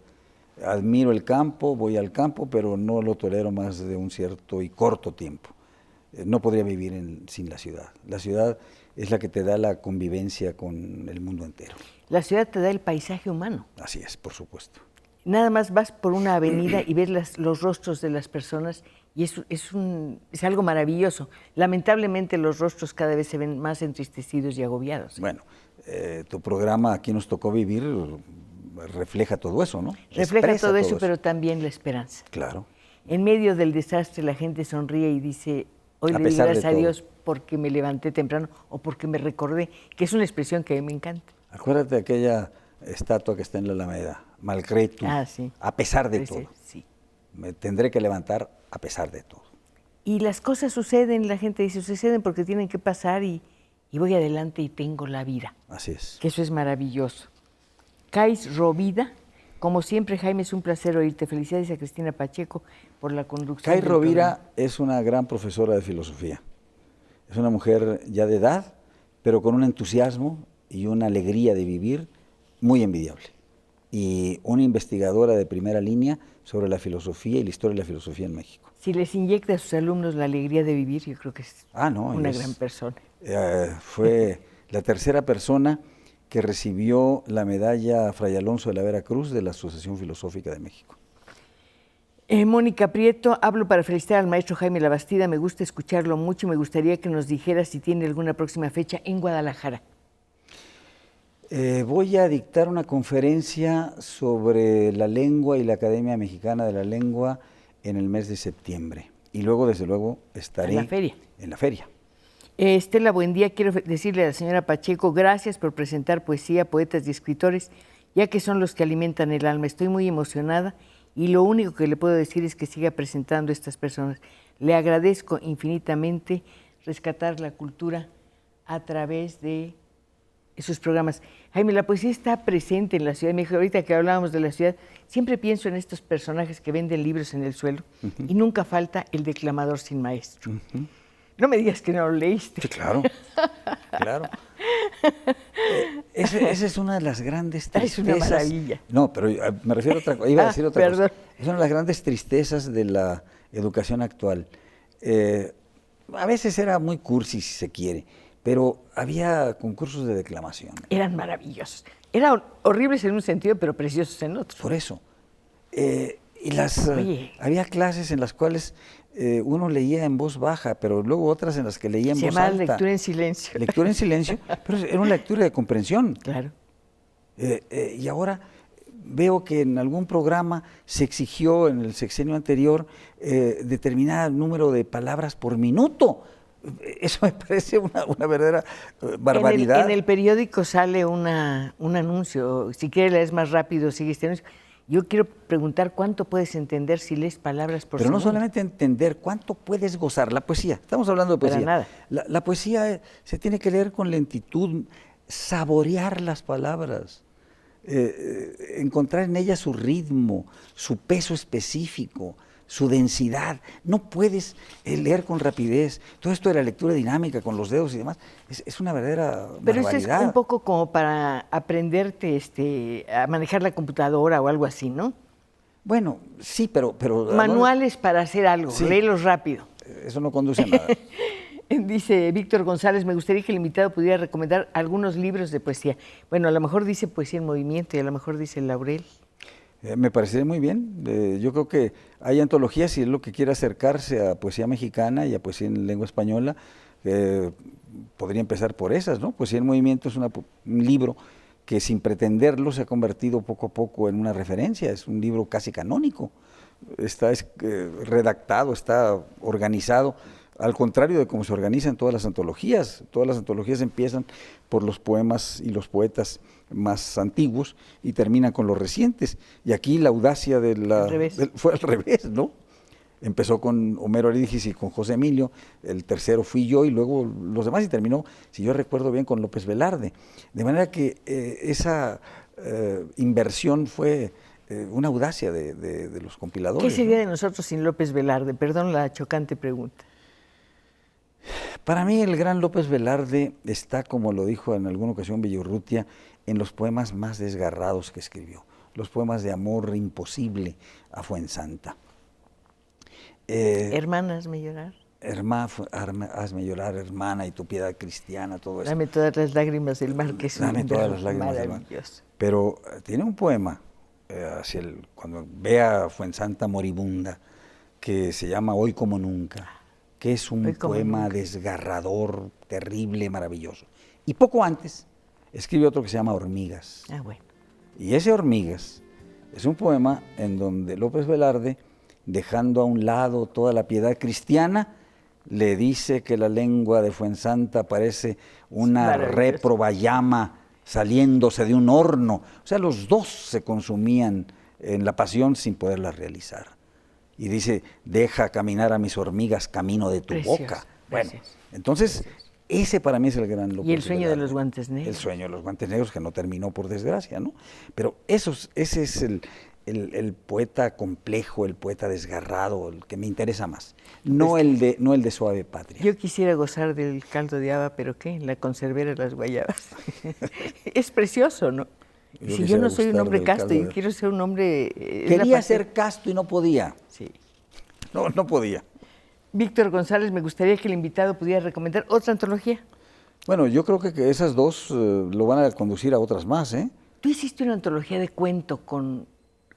Admiro el campo, voy al campo, pero no lo tolero más de un cierto y corto tiempo. No podría vivir sin la ciudad. La ciudad es la que te da la convivencia con el mundo entero. La ciudad te da el paisaje humano. Así es, por supuesto. Nada más vas por una avenida y ves los rostros de las personas y es algo maravilloso. Lamentablemente los rostros cada vez se ven más entristecidos y agobiados. Bueno, tu programa Aquí nos tocó vivir refleja todo eso, ¿no? Refleja todo eso, pero también la esperanza. Claro. En medio del desastre la gente sonríe y dice: hoy le doy gracias a Dios porque me levanté temprano o porque me recordé, que es una expresión que a mí me encanta. Acuérdate de aquella estatua que está en la Alameda, malgré tout, sí. A pesar de todo. Sí. Me tendré que levantar a pesar de todo. Y las cosas suceden, la gente dice, suceden porque tienen que pasar y voy adelante y tengo la vida. Así es. Que eso es maravilloso. Kais Rovira, como siempre, Jaime, es un placer oírte. Felicidades a Cristina Pacheco por la conducción. Kais Rovira es una gran profesora de filosofía. Es una mujer ya de edad, pero con un entusiasmo y una alegría de vivir muy envidiable. Y una investigadora de primera línea sobre la filosofía y la historia de la filosofía en México. Si les inyecta a sus alumnos la alegría de vivir, yo creo que es una gran persona. Fue la tercera persona que recibió la medalla Fray Alonso de la Vera Cruz de la Asociación Filosófica de México. Mónica Prieto, hablo para felicitar al maestro Jaime Labastida, me gusta escucharlo mucho, me gustaría que nos dijera si tiene alguna próxima fecha en Guadalajara. Voy a dictar una conferencia sobre la lengua y la Academia Mexicana de la Lengua en el mes de septiembre. Y luego, desde luego, estaré en la feria. Estela Buendía, quiero decirle a la señora Pacheco, gracias por presentar poesía, poetas y escritores, ya que son los que alimentan el alma. Estoy muy emocionada y lo único que le puedo decir es que siga presentando a estas personas. Le agradezco infinitamente rescatar la cultura a través de sus programas. Jaime, la poesía está presente en la Ciudad de México. Ahorita que hablábamos de la ciudad, siempre pienso en estos personajes que venden libros en el suelo y nunca falta el declamador sin maestro. No me digas que no lo leíste. Sí, claro, claro. Esa es una de las grandes tristezas. Es una maravilla. No, pero me refiero a otra cosa. Iba a decir otra cosa. Es una de las grandes tristezas de la educación actual. A veces era muy cursi, si se quiere, pero había concursos de declamación. Eran maravillosos. Eran horribles en un sentido, pero preciosos en otro. Por eso. Oye. Había clases en las cuales uno leía en voz baja, pero luego otras en las que leía en Se voz llamaba alta. lectura en silencio. Lectura en silencio, pero era una lectura de comprensión. Claro. Y ahora veo que en algún programa se exigió en el sexenio anterior determinado número de palabras por minuto. Eso me parece una verdadera barbaridad. En el periódico sale un anuncio. Si quieres leer más rápido, sigue este anuncio. Yo quiero preguntar cuánto puedes entender si lees palabras por Pero segundo. no solamente entender, cuánto puedes gozar la poesía. Estamos hablando de poesía. Para nada. La poesía se tiene que leer con lentitud, saborear las palabras, encontrar en ellas su ritmo, su peso específico, su densidad. No puedes leer con rapidez. Todo esto de la lectura dinámica con los dedos y demás es una verdadera Pero barbaridad. eso es un poco como para aprenderte a manejar la computadora o algo así, ¿no? Bueno, sí, pero Manuales para hacer algo, Sí. léelos rápido. eso no conduce a nada. Dice Víctor González, me gustaría que el invitado pudiera recomendar algunos libros de poesía. Bueno, a lo mejor dice Poesía en Movimiento y a lo mejor dice El Laurel. Me parecería muy bien. Yo creo que hay antologías, si es lo que quiere acercarse a poesía mexicana y a poesía en lengua española, podría empezar por esas, ¿no? Poesía en Movimiento es un libro que sin pretenderlo se ha convertido poco a poco en una referencia, es un libro casi canónico, está redactado, está organizado, al contrario de cómo se organizan todas las antologías empiezan por los poemas y los poetas más antiguos y terminan con los recientes, y aquí la audacia fue al revés, ¿no? Empezó con Homero Aridgis y con José Emilio, el tercero fui yo y luego los demás, y terminó, si yo recuerdo bien, con López Velarde. De manera que esa inversión fue una audacia de los compiladores. ¿Qué sería ¿no? de nosotros sin López Velarde? Perdón la chocante pregunta. Para mí el gran López Velarde está, como lo dijo en alguna ocasión Villaurrutia, en los poemas más desgarrados que escribió, los poemas de amor imposible a Fuensanta. Hermana, hazme llorar. Hazme llorar, hermana, y tu piedad cristiana, todo eso. Dame todas las lágrimas del mar, que es Dame un todas las lágrimas del mar. maravilloso. Pero tiene un poema, cuando ve a Fuensanta moribunda, que se llama Hoy como nunca, que es un poema desgarrador, terrible, maravilloso. Y poco antes escribe otro que se llama Hormigas. Ah, bueno. Y ese Hormigas es un poema en donde López Velarde, dejando a un lado toda la piedad cristiana, le dice que la lengua de Fuensanta parece una réproba llama saliéndose de un horno. O sea, los dos se consumían en la pasión sin poderla realizar. Y dice, deja caminar a mis hormigas camino de tu boca. Bueno, entonces, ese para mí es el gran López Y el sueño Velarde. de los guantes negros. El sueño de los guantes negros, que no terminó por desgracia, ¿no? Pero ese es el poeta complejo, el poeta desgarrado, el que me interesa más. No el de Suave Patria. Yo quisiera gozar del caldo de haba, pero ¿qué? La conservera de las guayabas. Es precioso, ¿no? Si yo no soy un hombre casto, yo quiero ser un hombre... Quería ser casto y no podía. Sí. No podía. Víctor González, me gustaría que el invitado pudiera recomendar otra antología. Bueno, yo creo que esas dos lo van a conducir a otras más, ¿eh? Tú hiciste una antología de cuento con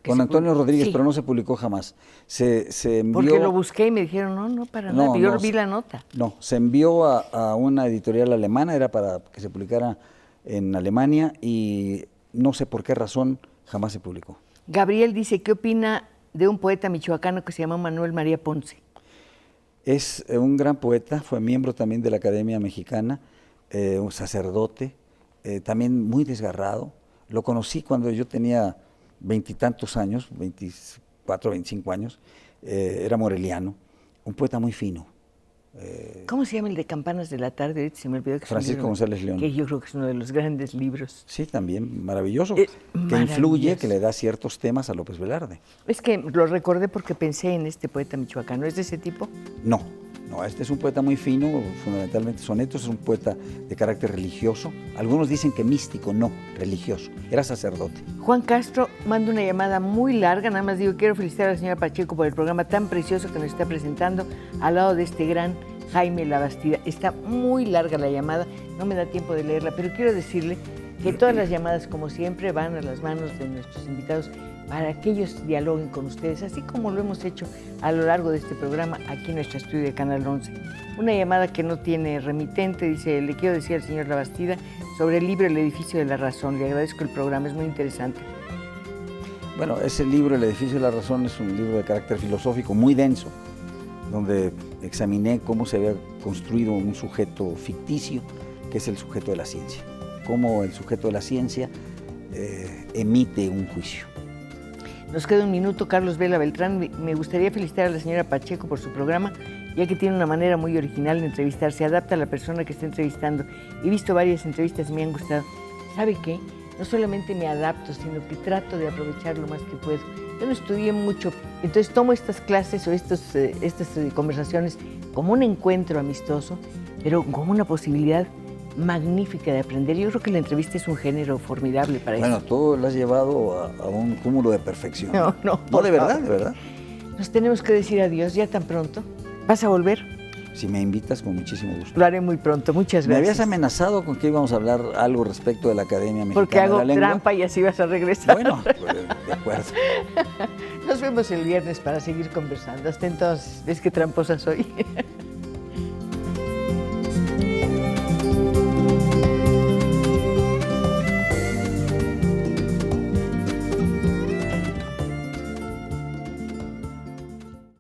Antonio Rodríguez, sí. pero no se publicó jamás. Se envió... Porque lo busqué y me dijeron, no, para nada. Yo vi la nota. No, se envió a una editorial alemana, era para que se publicara en Alemania, y no sé por qué razón jamás se publicó. Gabriel dice, ¿qué opina de un poeta michoacano que se llama Manuel María Ponce? Es un gran poeta, fue miembro también de la Academia Mexicana, un sacerdote, también muy desgarrado. Lo conocí cuando yo tenía 20 y tantos años, 24, 25 años, era moreliano, un poeta muy fino. ¿Cómo se llama el de Campanas de la Tarde? Ahorita se me olvidó que Francisco González León. Que yo creo que es uno de los grandes libros. Sí, también, maravilloso, que influye, que le da ciertos temas a López Velarde. Es que lo recordé porque pensé en este poeta michoacano. ¿Es de ese tipo? No, este es un poeta muy fino, fundamentalmente sonetos, es un poeta de carácter religioso. Algunos dicen que místico, no, religioso. Era sacerdote. Juan Castro manda una llamada muy larga, nada más digo, quiero felicitar a la señora Pacheco por el programa tan precioso que nos está presentando al lado de este gran Jaime Labastida. Está muy larga la llamada, no me da tiempo de leerla, pero quiero decirle que todas las llamadas, como siempre, van a las manos de nuestros invitados para que ellos dialoguen con ustedes, así como lo hemos hecho a lo largo de este programa aquí en nuestro estudio de Canal 11. Una llamada que no tiene remitente, dice: le quiero decir al señor Labastida sobre el libro El edificio de la razón. Le agradezco el programa, es muy interesante. Bueno, ese libro, El edificio de la razón, es un libro de carácter filosófico muy denso, donde examiné cómo se había construido un sujeto ficticio, que es el sujeto de la ciencia. Cómo el sujeto de la ciencia emite un juicio. Nos queda un minuto. Carlos Vela Beltrán: me gustaría felicitar a la señora Pacheco por su programa, ya que tiene una manera muy original de entrevistar. Se adapta a la persona que está entrevistando. He visto varias entrevistas y me han gustado. ¿Sabe qué? No solamente me adapto, sino que trato de aprovechar lo más que puedo. Yo no estudié mucho, entonces tomo estas clases o estas conversaciones como un encuentro amistoso, pero como una posibilidad magnífica de aprender. Yo creo que la entrevista es un género formidable para eso. Bueno, todo lo has llevado a un cúmulo de perfección. No, No, de verdad, de verdad. Nos tenemos que decir adiós ya tan pronto. ¿Vas a volver? Si me invitas, con muchísimo gusto. Lo haré muy pronto. Muchas Me gracias. habías amenazado con que íbamos a hablar algo respecto de la Academia Mexicana Porque hago de la Lengua. trampa y así vas a regresar. Bueno, pues, de acuerdo. Nos vemos el viernes para seguir conversando. Hasta entonces, ¿ves qué tramposa soy?